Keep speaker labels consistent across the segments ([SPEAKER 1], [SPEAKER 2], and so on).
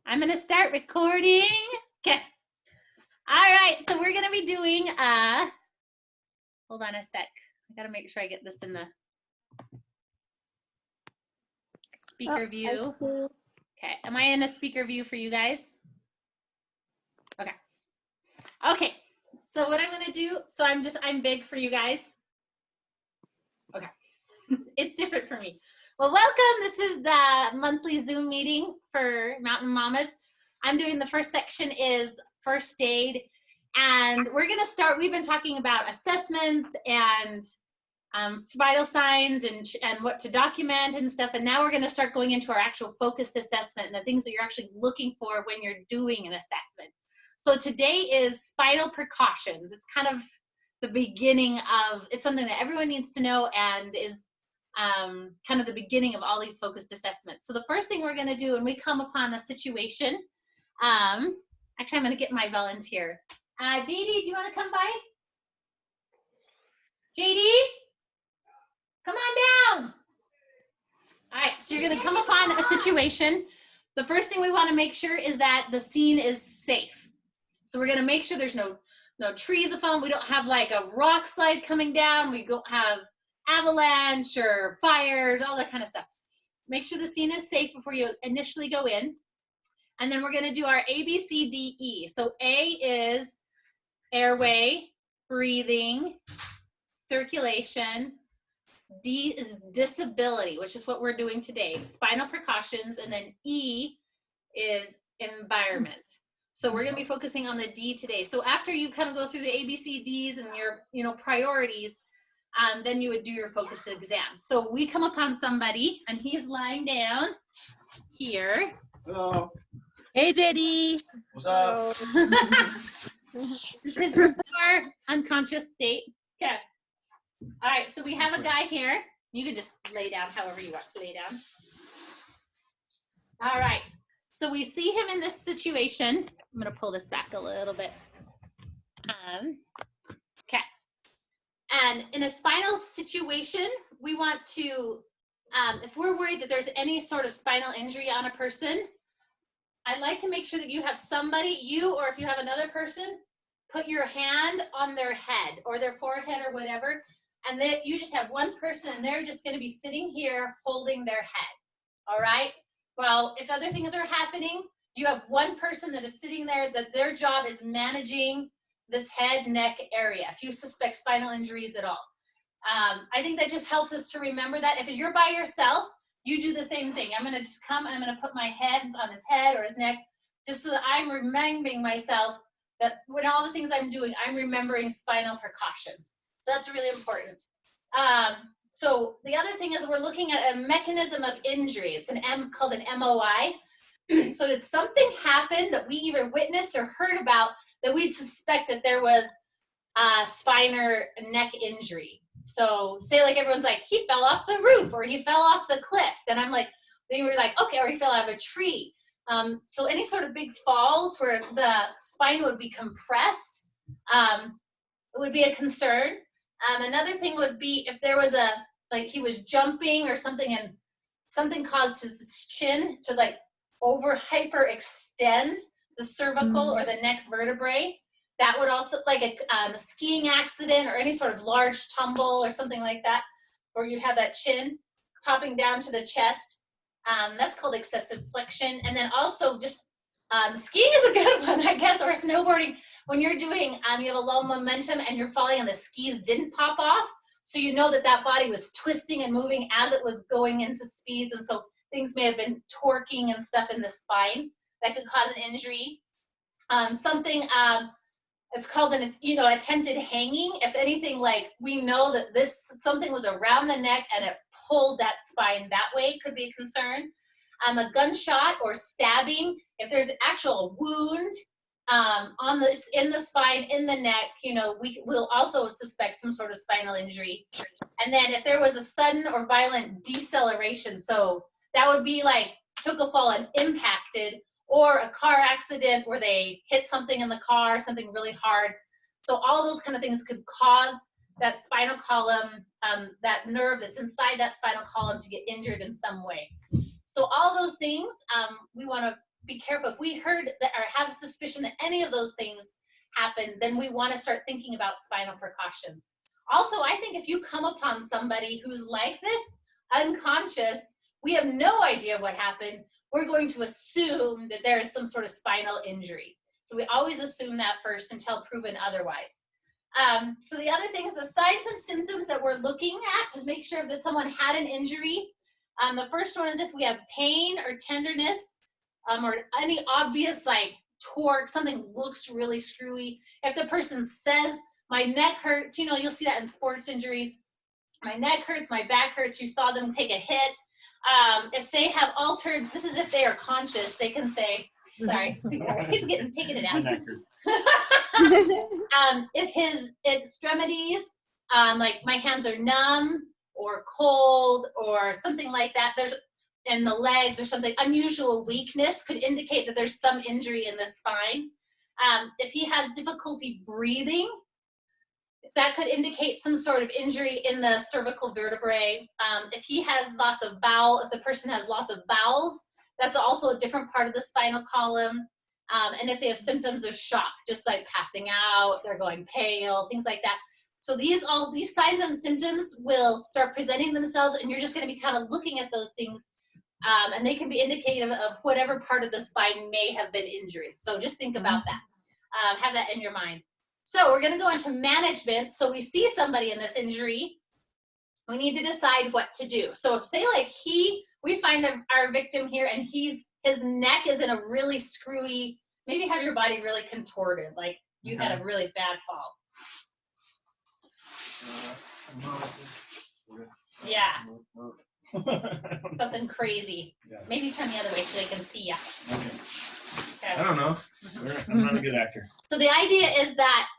[SPEAKER 1] I'm going to start recording. Okay. All right. So we're going to be doing, hold on a sec. I got to make sure I get this in the speaker view. Okay. Am I in a speaker view for you guys? Okay. Okay. So what I'm going to do, so I'm big for you guys. Okay. It's different for me. Well, welcome. This is the monthly Zoom meeting for Mountain Mamas. I'm doing the first section is first aid, and we're going to start. We've been talking about assessments and vital signs and what to document and stuff, and now we're going to start going into our actual focused assessment and the things that you're actually looking for when you're doing an assessment. So today is spinal precautions. It's kind of the beginning of, it's something that everyone needs to know and is kind of the beginning of all these focused assessments. So the first thing we're going to do when we come upon a situation, actually I'm going to get my volunteer. JD, do you want to come by? JD, come on down. All right, so you're going to come upon a situation. The first thing we want to make sure is that the scene is safe. So we're going to make sure there's no trees afloat. We don't have like a rock slide coming down. We don't have avalanche or fires, all that kind of stuff. Make sure the scene is safe before you initially go in. And then we're going to do our A, B, C, D, E. So A is airway, breathing, circulation. D is disability, which is what we're doing today, spinal precautions. And then E is environment. So we're going to be focusing on the D today. So after you kind of go through the A, B, C, Ds and your priorities, then you would do your focused exam. So we come upon somebody and he's lying down here.
[SPEAKER 2] Hello.
[SPEAKER 3] Hey, JD.
[SPEAKER 2] What's up?
[SPEAKER 1] This is before unconscious state. Okay. All right, so we have a guy here. You can just lay down however you want to lay down. All right. So we see him in this situation. I'm going to pull this back a little bit. Okay. And in a spinal situation, we want to, if we're worried that there's any sort of spinal injury on a person, I'd like to make sure that you have somebody, you or if you have another person, put your hand on their head or their forehead or whatever, and then you just have one person and they're just going to be sitting here holding their head. All right? Well, if other things are happening, you have one person that is sitting there that their job is managing this head, neck area, if you suspect spinal injuries at all. I think that just helps us to remember that. If you're by yourself, you do the same thing. I'm gonna just come, I'm gonna put my hands on his head or his neck, just so that I'm reminding myself that when all the things I'm doing, I'm remembering spinal precautions. So that's really important. So the other thing is we're looking at a mechanism of injury. It's called an MOI. So did something happen that we either witnessed or heard about that we'd suspect that there was a spine or neck injury? So say like everyone's like, he fell off the roof or he fell off the cliff. Then I'm like, then you're like, okay, or he fell out of a tree. So any sort of big falls where the spine would be compressed, it would be a concern. Another thing would be if there was like he was jumping or something and something caused his chin to like hyperextend the cervical or the neck vertebrae. That would also, like a skiing accident or any sort of large tumble or something like that, where you'd have that chin popping down to the chest. That's called excessive flexion. And then also just skiing is a good one, I guess, or snowboarding. When you're doing, you have a low momentum and you're falling and the skis didn't pop off. So you know that that body was twisting and moving as it was going into speeds. And so things may have been torquing and stuff in the spine that could cause an injury. It's called an attempted hanging. If anything, like we know that something was around the neck and it pulled that spine that way, could be a concern. A gunshot or stabbing. If there's actual wound in the spine, in the neck, we'll also suspect some sort of spinal injury. And then if there was a sudden or violent deceleration, so that would be like took a fall and impacted, or a car accident where they hit something in the car, something really hard. So all those kind of things could cause that spinal column, that nerve that's inside that spinal column to get injured in some way. So all those things we want to be careful. If we heard that or have suspicion that any of those things happen, then we want to start thinking about spinal precautions. Also, I think if you come upon somebody who's like this, unconscious, we have no idea what happened, we're going to assume that there is some sort of spinal injury. So we always assume that first until proven otherwise. So the other thing is the signs and symptoms that we're looking at to make sure that someone had an injury. The first one is if we have pain or tenderness, or any obvious like torque, something looks really screwy. If the person says, my neck hurts, you'll see that in sports injuries. My neck hurts, my back hurts, you saw them take a hit. If they have altered, this is if they are conscious, they can say, sorry, he's taking it out.
[SPEAKER 2] My neck hurts.
[SPEAKER 1] If his extremities, like my hands are numb or cold or something like that, and the legs or something, unusual weakness could indicate that there's some injury in the spine. If he has difficulty breathing, that could indicate some sort of injury in the cervical vertebrae. If he has loss of bowel, if the person has loss of bowels, that's also a different part of the spinal column. And if they have symptoms of shock, just like passing out, they're going pale, things like that. So all these signs and symptoms will start presenting themselves, and you're just going to be kind of looking at those things, and they can be indicative of whatever part of the spine may have been injured. So just think about that. Have that in your mind. So we're going to go into management. So we see somebody in this injury. We need to decide what to do. So if say like we find our victim here and his neck is in a really screwy, maybe have your body really contorted, like you had a really bad fall. Yeah. Something crazy. Yeah. Maybe turn the other way so they can see you.
[SPEAKER 2] Okay. I don't know. I'm not a good actor.
[SPEAKER 1] So the idea is that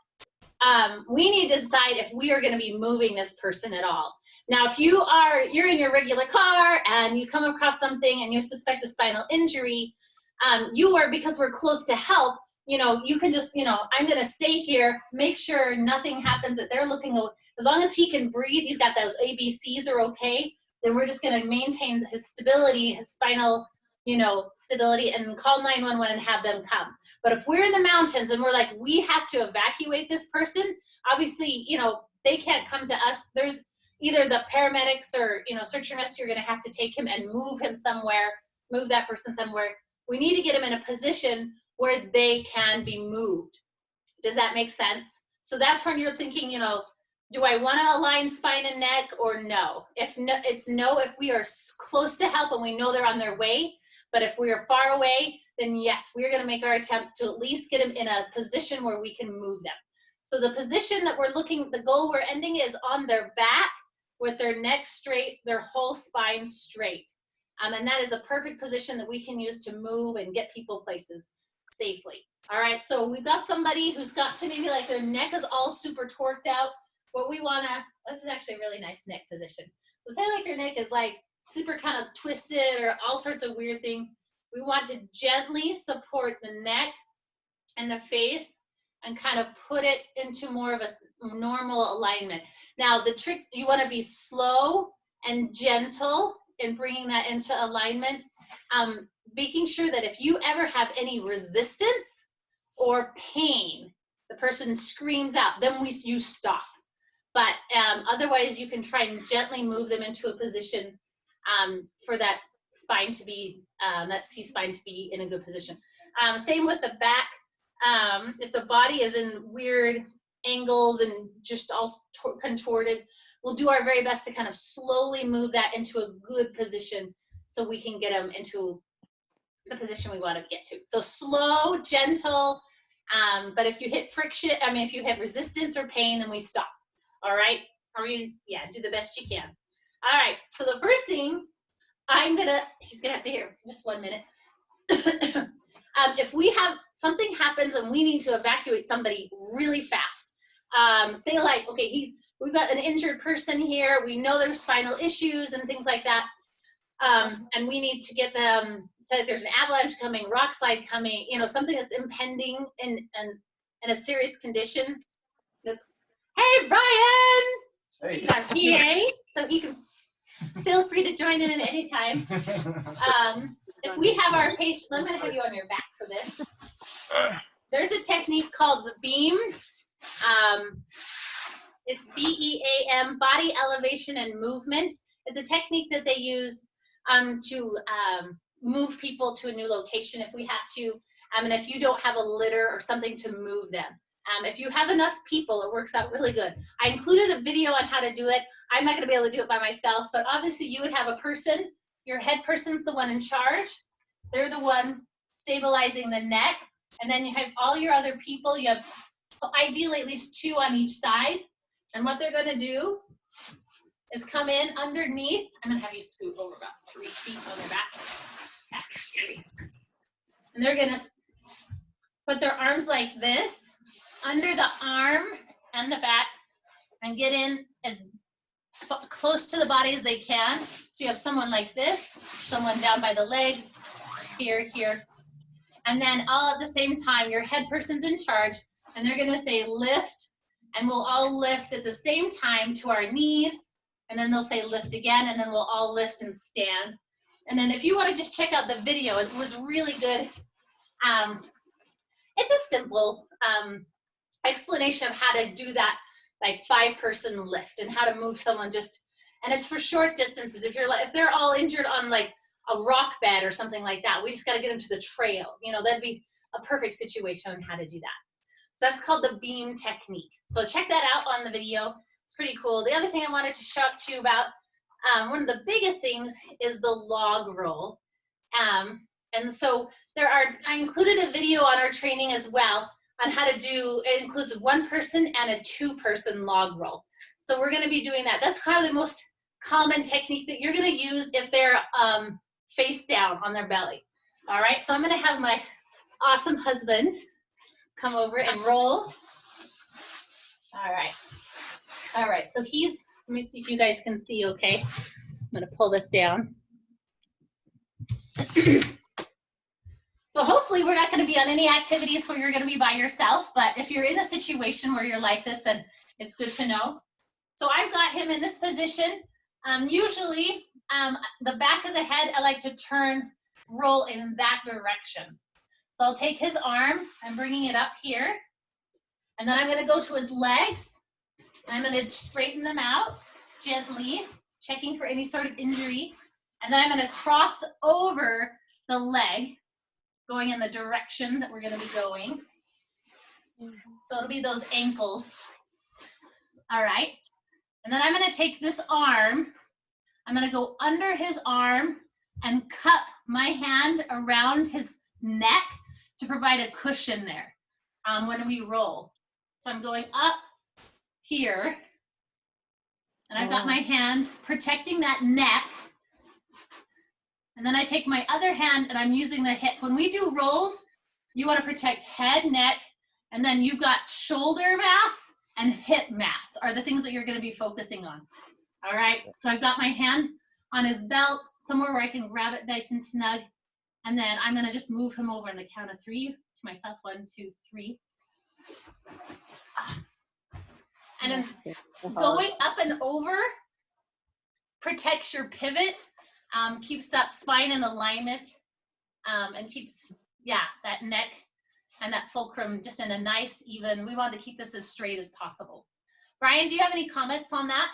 [SPEAKER 1] we need to decide if we are going to be moving this person at all. Now, if you're in your regular car and you come across something and you suspect a spinal injury, because we're close to help, you can just, I'm going to stay here, make sure nothing happens, that they're looking, as long as he can breathe, he's got those ABCs are okay, then we're just going to maintain his stability, his spinal, stability, and call 911 and have them come. But if we're in the mountains and we're like, we have to evacuate this person, obviously, they can't come to us. There's either the paramedics or, search and rescue are going to have to take him and move that person somewhere. We need to get him in a position where they can be moved. Does that make sense? So that's when you're thinking, do I want to align spine and neck or no? If no, it's no if we are close to help and we know they're on their way. But if we are far away, then yes, we're going to make our attempts to at least get them in a position where we can move them. So the position that the goal we're ending is on their back with their neck straight, their whole spine straight. And that is a perfect position that we can use to move and get people places safely. All right, so we've got somebody who's got maybe like their neck is all super torqued out. This is actually a really nice neck position. So say like your neck is like super kind of twisted or all sorts of weird thing. We want to gently support the neck and the face and kind of put it into more of a normal alignment. Now the trick, you want to be slow and gentle in bringing that into alignment, making sure that if you ever have any resistance or pain, the person screams out, then you stop. But otherwise, you can try and gently move them into a position for that spine to be, that C-spine to be in a good position. Same with the back. If the body is in weird angles and just all contorted, we'll do our very best to kind of slowly move that into a good position so we can get them into the position we want to get to. So slow, gentle, but if you hit friction, if you hit resistance or pain, then we stop. All right? Do the best you can. All right, so the first thing he's gonna have to hear just 1 minute. If something happens and we need to evacuate somebody really fast, say like, okay, we've got an injured person here, we know there's spinal issues and things like that, and we need to get them, say there's an avalanche coming, rock slide coming, something that's impending in a serious condition. Hey, Brian!
[SPEAKER 2] Hey.
[SPEAKER 1] He's our PA, so he can feel free to join in at any time. if we have our patient, I'm going to have you on your back for this. There's a technique called the beam. It's BEAM, body elevation and movement. It's a technique that they use to move people to a new location if we have to, and if you don't have a litter or something to move them. If you have enough people, it works out really good. I included a video on how to do it. I'm not going to be able to do it by myself, but obviously you would have a person. Your head person's the one in charge. They're the one stabilizing the neck. And then you have all your other people. You have ideally at least 2 on each side. And what they're going to do is come in underneath. I'm going to have you scoot over about 3 feet on their back. Back 3. And they're going to put their arms like this under the arm and the back and get in as close to the body as they can. So you have someone like this, someone down by the legs, here, here. And then all at the same time, your head person's in charge, and they're going to say lift, and we'll all lift at the same time to our knees, and then they'll say lift again, and then we'll all lift and stand. And then if you want to just check out the video, it was really good. It's a simple explanation of how to do that, like 5-person lift and how to move someone just, and it's for short distances. If they're all injured on like a rock bed or something like that, we just got to get them to the trail. You know, that'd be a perfect situation on how to do that. So that's called the beam technique. So check that out on the video. It's pretty cool. The other thing I wanted to talk to you about, one of the biggest things is the log roll. And so I included a video on our training as well on how to do, it includes a 1-person and a 2-person log roll. So we're going to be doing that. That's probably the most common technique that you're going to use if they're face down on their belly. All right, so I'm going to have my awesome husband come over and roll. All right, so let me see if you guys can see okay. I'm going to pull this down. So hopefully we're not going to be on any activities where you're going to be by yourself, but if you're in a situation where you're like this, then it's good to know. So I've got him in this position. Usually the back of the head, I like to roll in that direction. So I'll take his arm, I'm bringing it up here, and then I'm going to go to his legs. I'm going to straighten them out gently, checking for any sort of injury, and then I'm going to cross over the leg, going in the direction that we're going to be going. So it'll be those ankles. All right. And then I'm going to take this arm. I'm going to go under his arm and cup my hand around his neck to provide a cushion there when we roll. So I'm going up here, and I've got my hand protecting that neck. And then I take my other hand and I'm using the hip. When we do rolls, you want to protect head, neck, and then you've got shoulder mass and hip mass are the things that you're going to be focusing on. All right, so I've got my hand on his belt, somewhere where I can grab it nice and snug. And then I'm going to just move him over on the count of 3 to myself. 1, 2, 3. And then going up and over protects your pivot. Keeps that spine in alignment, and keeps, that neck and that fulcrum just in a nice, even, we want to keep this as straight as possible. Brian, do you have any comments on that?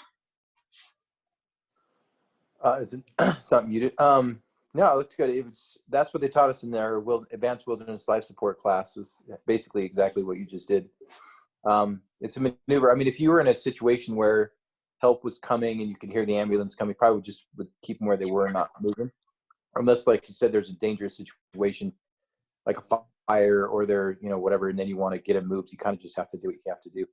[SPEAKER 4] It's not muted. No, it looks good. That's what they taught us in their advanced wilderness life support class, was basically exactly what you just did. It's a maneuver. I mean, if you were in a situation where help was coming and you could hear the ambulance coming, probably would keep them where they were and not moving. Unless, like you said, there's a dangerous situation, like a fire or they're, whatever, and then you want to get them moved. You kind of just have to do what you have to do.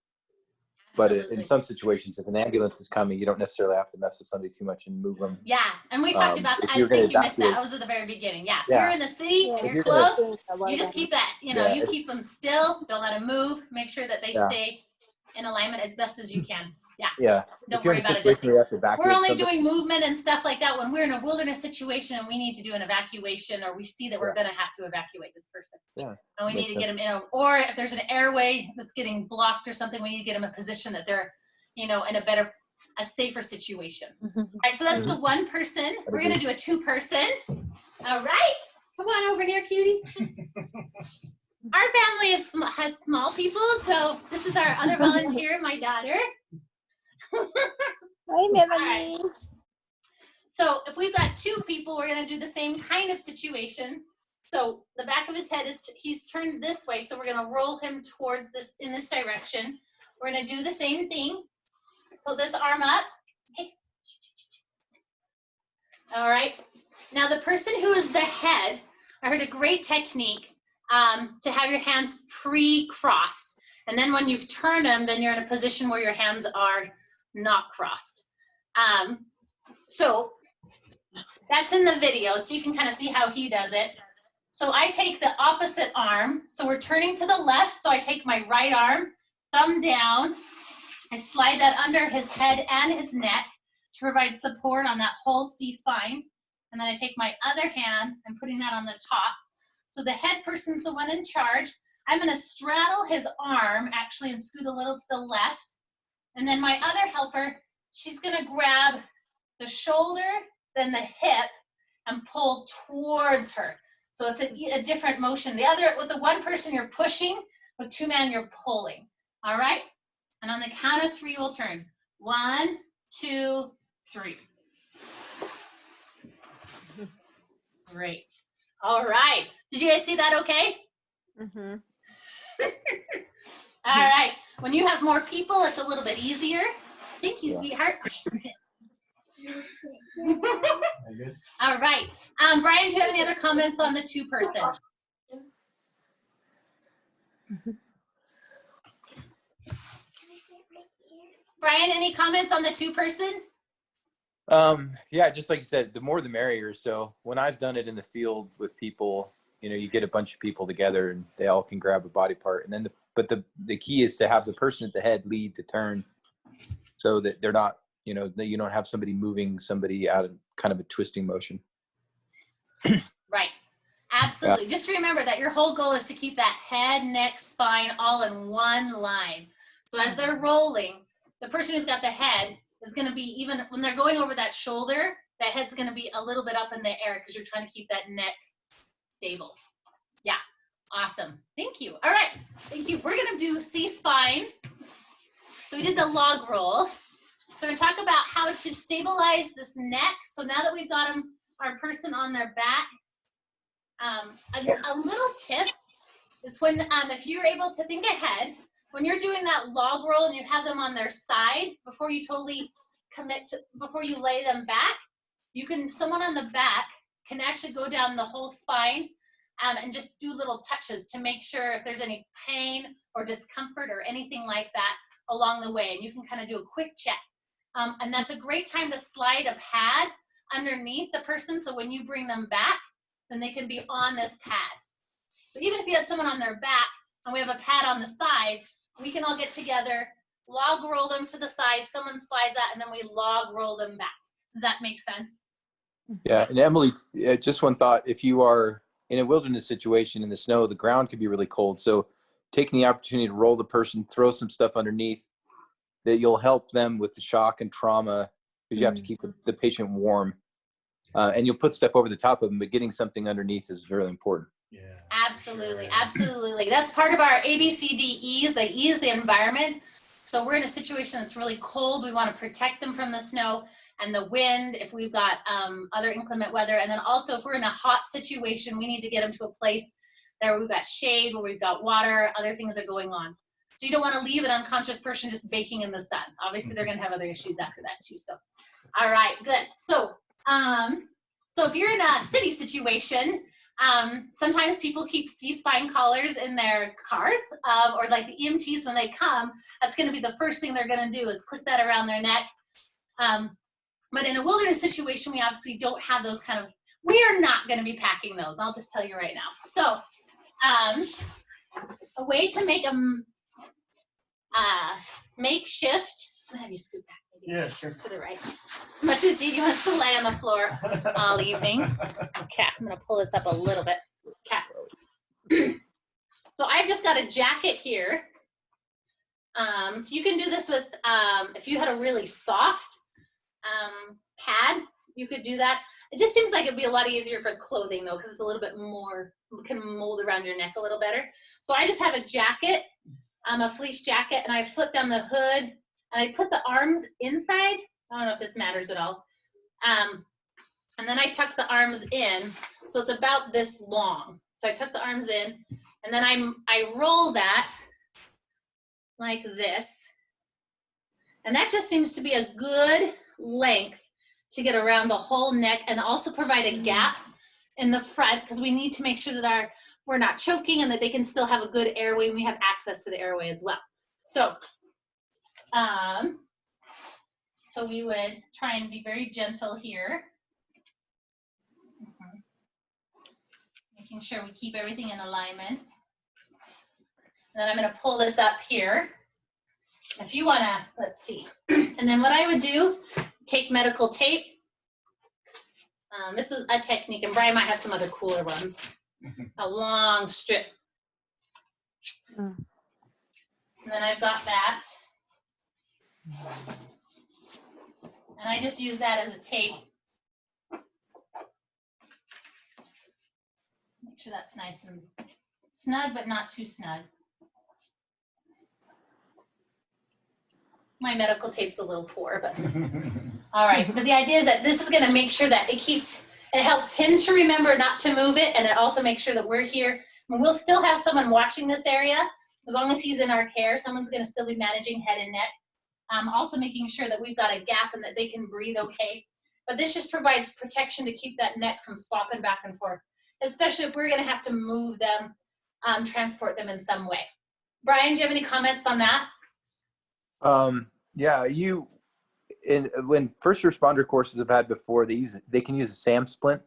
[SPEAKER 1] Absolutely.
[SPEAKER 4] But in some situations, if an ambulance is coming, you don't necessarily have to mess with somebody too much and move them.
[SPEAKER 1] Yeah, and we talked about that. I think you missed that. That was at the very beginning. Yeah, if you're in the city and you're close, you just keep that, you keep them still. Don't let them move. Make sure that they stay in alignment as best as you can. Yeah. Don't worry about it. We're only doing movement and stuff like that when we're in a wilderness situation and we need to do an evacuation, or we see that we're going to have to evacuate this person. Yeah. And we need to get them in, or if there's an airway that's getting blocked or something, we need to get them in a position that they're, in a better a safer situation. All right, so that's the one person. We're gonna do a two person. All right, come on over here, cutie. Our family has small people, so this is our other volunteer, my daughter.
[SPEAKER 3] Hi, Melanie.
[SPEAKER 1] Right. So if we've got two people, we're gonna do the same kind of situation. So the back of his head he's turned this way, so we're gonna roll him towards this, in this direction. We're gonna do the same thing. Pull this arm up. Okay. All right. Now the person who is the head, I heard a great technique to have your hands pre-crossed. And then when you've turned them, then you're in a position where your hands are not crossed. So that's in the video, so you can kind of see how he does it. So I take the opposite arm. So we're turning to the left. So I take my right arm, thumb down. I slide that under his head and his neck to provide support on that whole C-spine. And then I take my other hand, I'm putting that on the top. So the head person's the one in charge. I'm gonna straddle his arm actually and scoot a little to the left. And then my other helper, she's gonna grab the shoulder, then the hip, and pull towards her. So it's a different motion. The other, with the one person you're pushing, with two men you're pulling. All right? And on the count of three, we'll turn. 1, 2, 3. Great. All right. Did you guys see that okay?
[SPEAKER 3] Mm-hmm.
[SPEAKER 1] All right. When you have more people, it's a little bit easier. Thank you, sweetheart. All right. Brian, do you have any other comments on the two person? Brian, any comments on the two person?
[SPEAKER 4] Yeah, just like you said, the more the merrier. So when I've done it in the field with people, you know, you get a bunch of people together and they all can grab a body part. And then the key is to have the person at the head lead to turn so that they're not, you know, that you don't have somebody moving somebody out of kind of a twisting motion.
[SPEAKER 1] Right. Absolutely. Just remember that your whole goal is to keep that head, neck, spine all in one line. So as they're rolling, the person who's got the head is going to be, even when they're going over that shoulder, that head's going to be a little bit up in the air because you're trying to keep that neck stable. Yeah. Awesome. Thank you. All right. Thank you. We're going to do C-spine. So we did the log roll. So we're going to talk about how to stabilize this neck. So now that we've got our person on their back, a little tip is when, if you're able to think ahead, when you're doing that log roll and you have them on their side, before you totally commit to, before you lay them back, someone on the back can actually go down the whole spine and just do little touches to make sure if there's any pain or discomfort or anything like that along the way. And you can kind of do a quick check. And that's a great time to slide a pad underneath the person. So when you bring them back, then they can be on this pad. So even if you had someone on their back and we have a pad on the side, we can all get together, log roll them to the side, someone slides out, and then we log roll them back. Does that make sense?
[SPEAKER 4] Yeah, and Emily, just one thought, if you are in a wilderness situation in the snow, the ground can be really cold. So taking the opportunity to roll the person, throw some stuff underneath, that you'll help them with the shock and trauma, because you have to keep the patient warm. And you'll put stuff over the top of them, but getting something underneath is really important.
[SPEAKER 2] Yeah.
[SPEAKER 1] Absolutely, absolutely. That's part of our ABCDEs. They ease the environment. So we're in a situation that's really cold. We want to protect them from the snow and the wind if we've got other inclement weather. And then also if we're in a hot situation, we need to get them to a place where we've got shade, where we've got water, other things are going on. So you don't want to leave an unconscious person just baking in the sun. Obviously, they're going to have other issues after that too. So, all right, good. So, so if you're in a city situation, sometimes people keep C-spine collars in their cars, or like the EMTs when they come, that's going to be the first thing they're going to do is click that around their neck. But in a wilderness situation, we obviously don't have those kind of, we are not going to be packing those. I'll just tell you right now. So a way to make a makeshift, I'm gonna have you scoot back maybe to the right. As much as Gigi wants to lay on the floor all evening. Okay, I'm gonna pull this up a little bit. Okay. So I've just got a jacket here So you can do this with, if you had a really soft pad, you could do that. It just seems like it'd be a lot easier for clothing though, because it's a little bit more, can mold around your neck a little better. So I just have a jacket, a fleece jacket, and I flip down the hood and I put the arms inside. I don't know if this matters at all. And then I tuck the arms in, so it's about this long. So I tuck the arms in, and then I roll that like this. And that just seems to be a good length to get around the whole neck and also provide a gap in the front, because we need to make sure that we're not choking and that they can still have a good airway and we have access to the airway as well. So, so we would try and be very gentle here. Making sure we keep everything in alignment. Then I'm gonna pull this up here. If you wanna, let's see. And then what I would do, take medical tape. This was a technique, and Brian might have some other cooler ones. A long strip. And then I've got that. And I just use that as a tape. Make sure that's nice and snug, but not too snug. My medical tape's a little poor, but all right. But the idea is that this is going to make sure that it helps him to remember not to move it, and it also makes sure that we're here. And we'll still have someone watching this area. As long as he's in our care, someone's going to still be managing head and neck. Also making sure that we've got a gap and that they can breathe okay. But this just provides protection to keep that neck from slopping back and forth, especially if we're going to have to move them, transport them in some way. Brian, do you have any comments on that?
[SPEAKER 4] Yeah, when first responder courses have had before, they can use a SAM splint.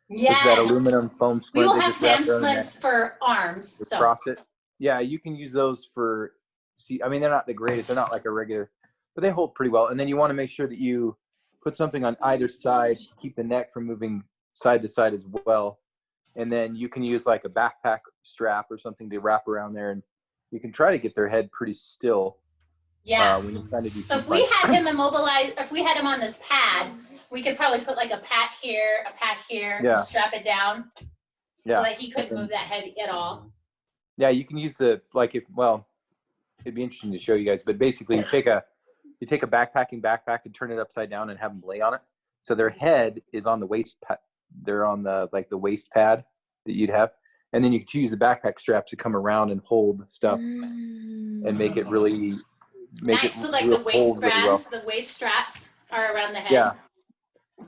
[SPEAKER 1] Yeah.
[SPEAKER 4] That aluminum foam
[SPEAKER 1] We
[SPEAKER 4] splint.
[SPEAKER 1] will have SAM splints for arms. So.
[SPEAKER 4] Cross it. Yeah, you can use those for, I mean, they're not the greatest. They're not like a regular, but they hold pretty well. And then you want to make sure that you put something on either side to keep the neck from moving side to side as well. And then you can use like a backpack strap or something to wrap around there, and you can try to get their head pretty still.
[SPEAKER 1] Yeah.
[SPEAKER 4] When you're trying to do
[SPEAKER 1] so if we had him immobilized, if we had him on this pad, we could probably put like a pack here, and strap it down so that he couldn't move that head at all.
[SPEAKER 4] Yeah, you can use it'd be interesting to show you guys, but basically you take a backpacking backpack and turn it upside down and have them lay on it. So their head is on the waist pad. They're on the waist pad that you'd have. And then you can use the backpack straps to come around and hold stuff and make it really
[SPEAKER 1] so like the waist bands, the waist straps are around the head.
[SPEAKER 4] Yeah.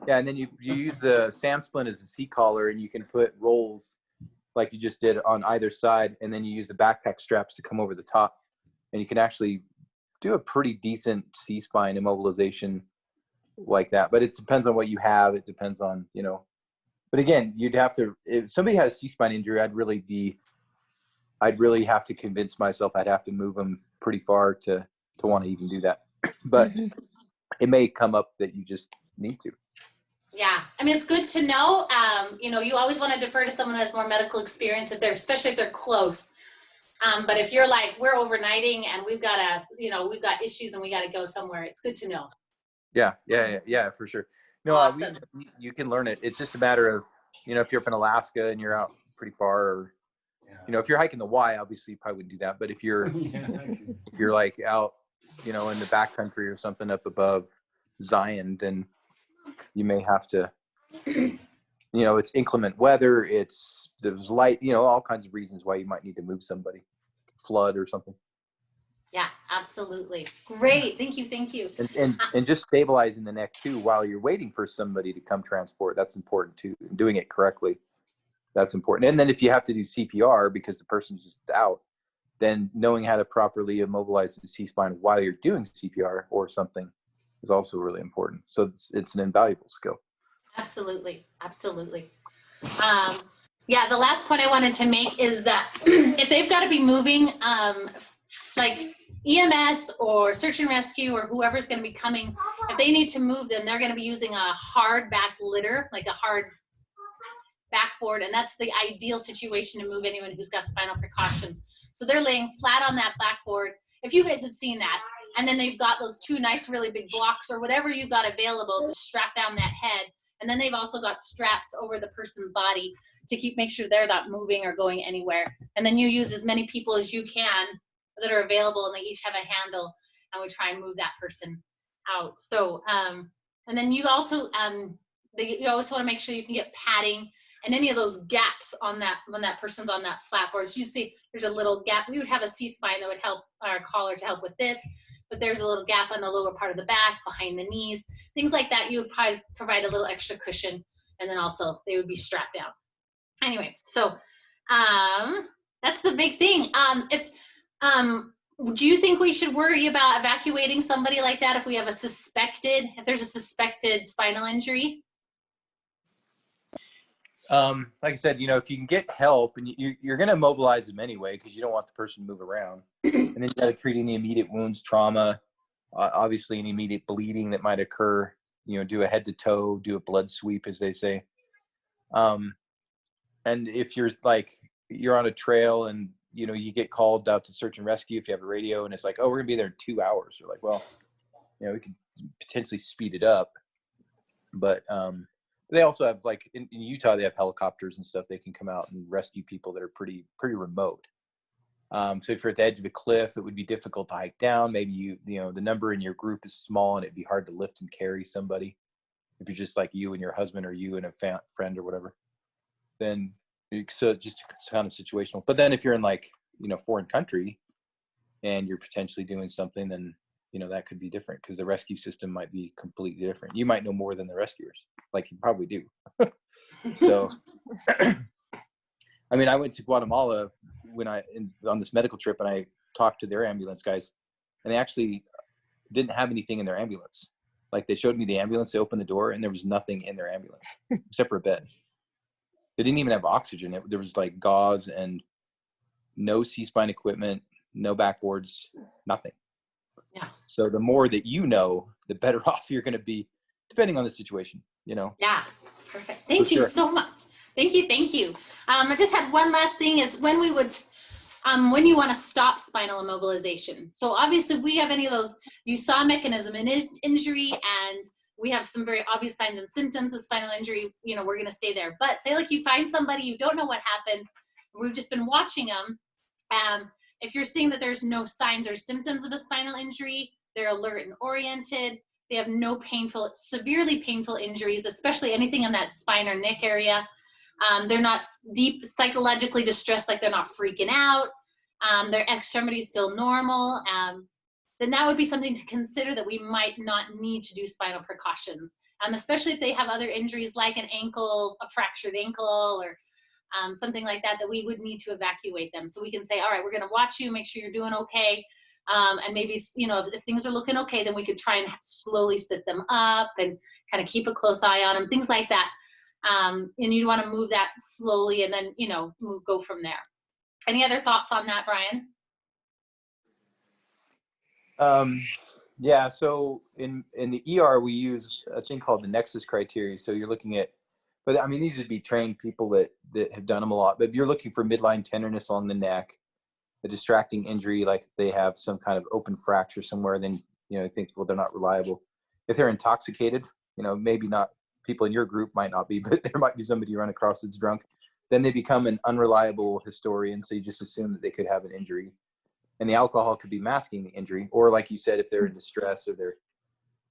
[SPEAKER 4] Yeah, and then you use the SAM splint as a seat collar, and you can put rolls like you just did on either side, and then you use the backpack straps to come over the top, and you can actually do a pretty decent C-spine immobilization like that. But it depends on what you have. It depends on, but again, you'd have to, if somebody has a C-spine injury, I'd really have to convince myself I'd have to move them pretty far to want to even do that. But it may come up that you just need to.
[SPEAKER 1] Yeah, I mean, it's good to know. You always want to defer to someone who has more medical experience, especially if they're close. But if you're like, we're overnighting and we've got issues and we got to go somewhere, it's good to know.
[SPEAKER 4] Yeah, for sure. No,
[SPEAKER 1] awesome.
[SPEAKER 4] You can learn it. It's just a matter of, if you're up in Alaska and you're out pretty far, or, if you're hiking the Y, obviously you probably wouldn't do that. But if you're, if you're like out, in the backcountry or something up above Zion, then you may have to, it's inclement weather. There's light, all kinds of reasons why you might need to move somebody, flood or something.
[SPEAKER 1] Yeah, absolutely. Great. Thank you.
[SPEAKER 4] And just stabilizing the neck too while you're waiting for somebody to come transport. That's important too. And doing it correctly, that's important. And then if you have to do CPR because the person's just out, then knowing how to properly immobilize the C-spine while you're doing CPR or something is also really important. So it's an invaluable skill. Absolutely.
[SPEAKER 1] The last point I wanted to make is that if they've got to be moving, like EMS or search and rescue or whoever's going to be coming, if they need to move them, they're going to be using a hard back litter, like a hard backboard, and that's the ideal situation to move anyone who's got spinal precautions. So they're laying flat on that backboard, if you guys have seen that, and then they've got those two nice really big blocks or whatever you've got available to strap down that head, and then they've also got straps over the person's body to make sure they're not moving or going anywhere. And then you use as many people as you can that are available, and they each have a handle, and we try and move that person out. So and then you also you always want to make sure you can get padding and any of those gaps on that when that person's on that flat board. So you see there's a little gap. We would have a C-spine that would help, our collar to help with this, but there's a little gap on the lower part of the back, behind the knees, things like that. You would probably provide a little extra cushion, and then also they would be strapped down. Anyway, so that's the big thing. Do you think we should worry about evacuating somebody like that if we have if there's a suspected spinal injury?
[SPEAKER 4] Like I said, you know, if you can get help, and you're going to mobilize them anyway because you don't want the person to move around, and then you got to treat any immediate wounds, trauma, obviously any immediate bleeding that might occur. You know, do a head to toe, do a blood sweep, as they say. And if you're on a trail and you know you get called out to search and rescue, if you have a radio and it's like, oh, we're gonna be there in 2 hours, you're like, well, you know, we could potentially speed it up, but they also have, like in Utah, they have helicopters and stuff. They can come out and rescue people that are pretty remote. So if you're at the edge of a cliff, it would be difficult to hike down. Maybe you know the number in your group is small and it'd be hard to lift and carry somebody. If you're just like you and your husband, or you and a friend or whatever, then so just kind of situational. But then if you're in, like, you know, foreign country and you're potentially doing something, then you know that could be different because the rescue system might be completely different. You might know more than the rescuers, like you probably do. So I mean, I went to Guatemala on this medical trip, and I talked to their ambulance guys, and they actually didn't have anything in their ambulance. Like, they showed me the ambulance, they opened the door, and there was nothing in their ambulance except for a bed. They didn't even have oxygen. There was like gauze and no C-spine equipment, no backboards, nothing.
[SPEAKER 1] Yeah.
[SPEAKER 4] So the more that you know, the better off you're going to be, depending on the situation, you know?
[SPEAKER 1] Yeah, perfect. Thank you so much. Thank you. I just had one last thing, is when you want to stop spinal immobilization. So obviously we have any of those, you saw mechanism in injury, and we have some very obvious signs and symptoms of spinal injury, you know, we're going to stay there. But say like you find somebody, you don't know what happened, we've just been watching them. If you're seeing that there's no signs or symptoms of a spinal injury, they're alert and oriented, they have no severely painful injuries, especially anything in that spine or neck area. They're not deep psychologically distressed, like they're not freaking out. Their extremities feel normal. Then that would be something to consider, that we might not need to do spinal precautions, especially if they have other injuries like an ankle, a fractured ankle, or something like that, that we would need to evacuate them. So we can say, all right, we're going to watch you, make sure you're doing okay. And maybe, you know, if things are looking okay, then we could try and slowly sit them up and kind of keep a close eye on them, things like that. And you want to move that slowly, and then, you know, go from there. Any other thoughts on that, Brian?
[SPEAKER 4] Yeah, so in the ER, we use a thing called the nexus criteria. So you're looking at, but I mean, these would be trained people that have done them a lot, but you're looking for midline tenderness along the neck, a distracting injury, like if they have some kind of open fracture somewhere, then, you know, think, well, they're not reliable. If they're intoxicated, you know, maybe not, people in your group might not be, but there might be somebody you run across that's drunk, then they become an unreliable historian. So you just assume that they could have an injury. And the alcohol could be masking the injury, or like you said, if they're in distress, or they're,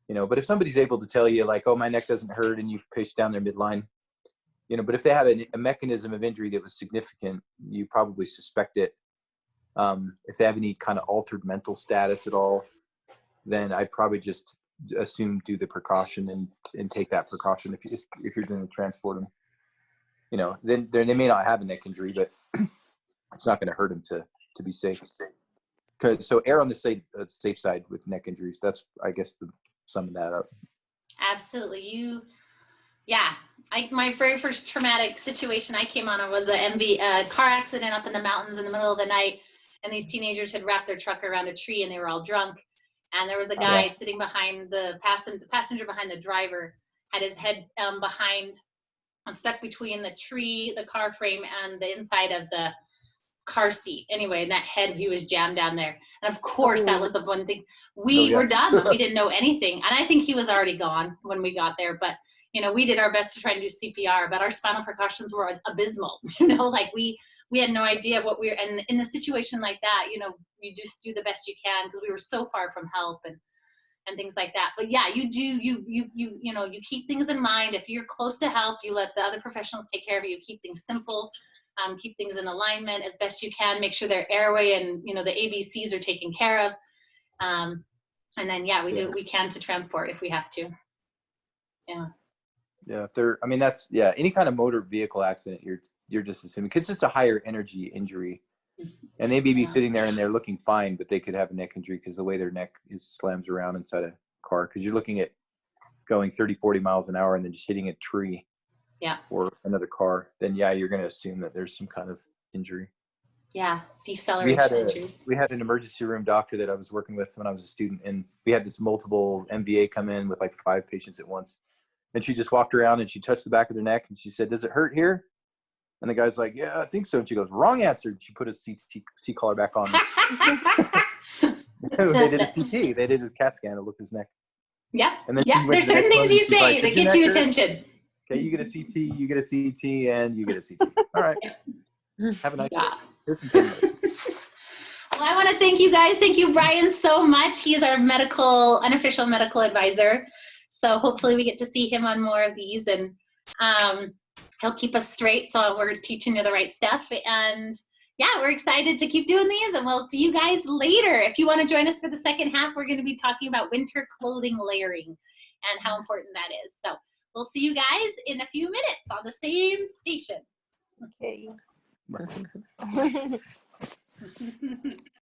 [SPEAKER 4] you know, but if somebody's able to tell you like, oh, my neck doesn't hurt, and you push down their midline, you know, but if they had a mechanism of injury that was significant, you probably suspect it. If they have any kind of altered mental status at all, then I'd probably just assume do the precaution and take that precaution if you're going to transport them. You know, then they may not have a neck injury, but it's not going to hurt them to be safe. So err on the safe side with neck injuries. That's, I guess, the sum of that up.
[SPEAKER 1] Absolutely. My very first traumatic situation I came on was a car accident up in the mountains in the middle of the night, and these teenagers had wrapped their truck around a tree, and they were all drunk. And there was a guy sitting behind the passenger behind the driver, had his head behind stuck between the tree, the car frame, and the inside of the car seat. Anyway, and that head, he was jammed down there. And of course, that was the one thing. We were dumb. We didn't know anything. And I think he was already gone when we got there. But, you know, we did our best to try and do CPR, but our spinal precautions were abysmal. You know, like we had no idea what we were, and in a situation like that, you know, you just do the best you can because we were so far from help and things like that. But yeah, you know, you keep things in mind. If you're close to help, you let the other professionals take care of it. You keep things simple. Keep things in alignment as best you can. Make sure their airway and, you know, the ABCs are taken care of. And then, yeah, we do what we can to transport if we have to. Yeah.
[SPEAKER 4] Yeah. I mean, that's, any kind of motor vehicle accident, you're just assuming, because it's a higher energy injury. And they may be sitting there and they're looking fine, but they could have a neck injury because the way their neck slams around inside a car. Because you're looking at going 30, 40 miles an hour and then just hitting a tree.
[SPEAKER 1] Yeah.
[SPEAKER 4] Or another car, then you're going to assume that there's some kind of injury.
[SPEAKER 1] Yeah, deceleration injuries.
[SPEAKER 4] We had an emergency room doctor that I was working with when I was a student, and we had this multiple MVA come in with like 5 patients at once. And she just walked around and she touched the back of their neck and she said, "Does it hurt here?" And the guy's like, "Yeah, I think so." And she goes, "Wrong answer." And she put a C collar back on. They did a CT. They did a CAT scan to look at his neck.
[SPEAKER 1] Yeah.
[SPEAKER 4] And then
[SPEAKER 1] There's certain things you say that get you attention.
[SPEAKER 4] Okay, you get a CT, you get a CT, and you get a CT. All right. Have a nice day. Here's some pain.
[SPEAKER 1] Well, I want to thank you guys. Thank you, Brian, so much. He's our unofficial medical advisor. So hopefully we get to see him on more of these, and he'll keep us straight. So we're teaching you the right stuff. And yeah, we're excited to keep doing these, and we'll see you guys later. If you want to join us for the second half, we're going to be talking about winter clothing layering and how important that is. So we'll see you guys in a few minutes on the same station.
[SPEAKER 3] Okay.
[SPEAKER 4] Right.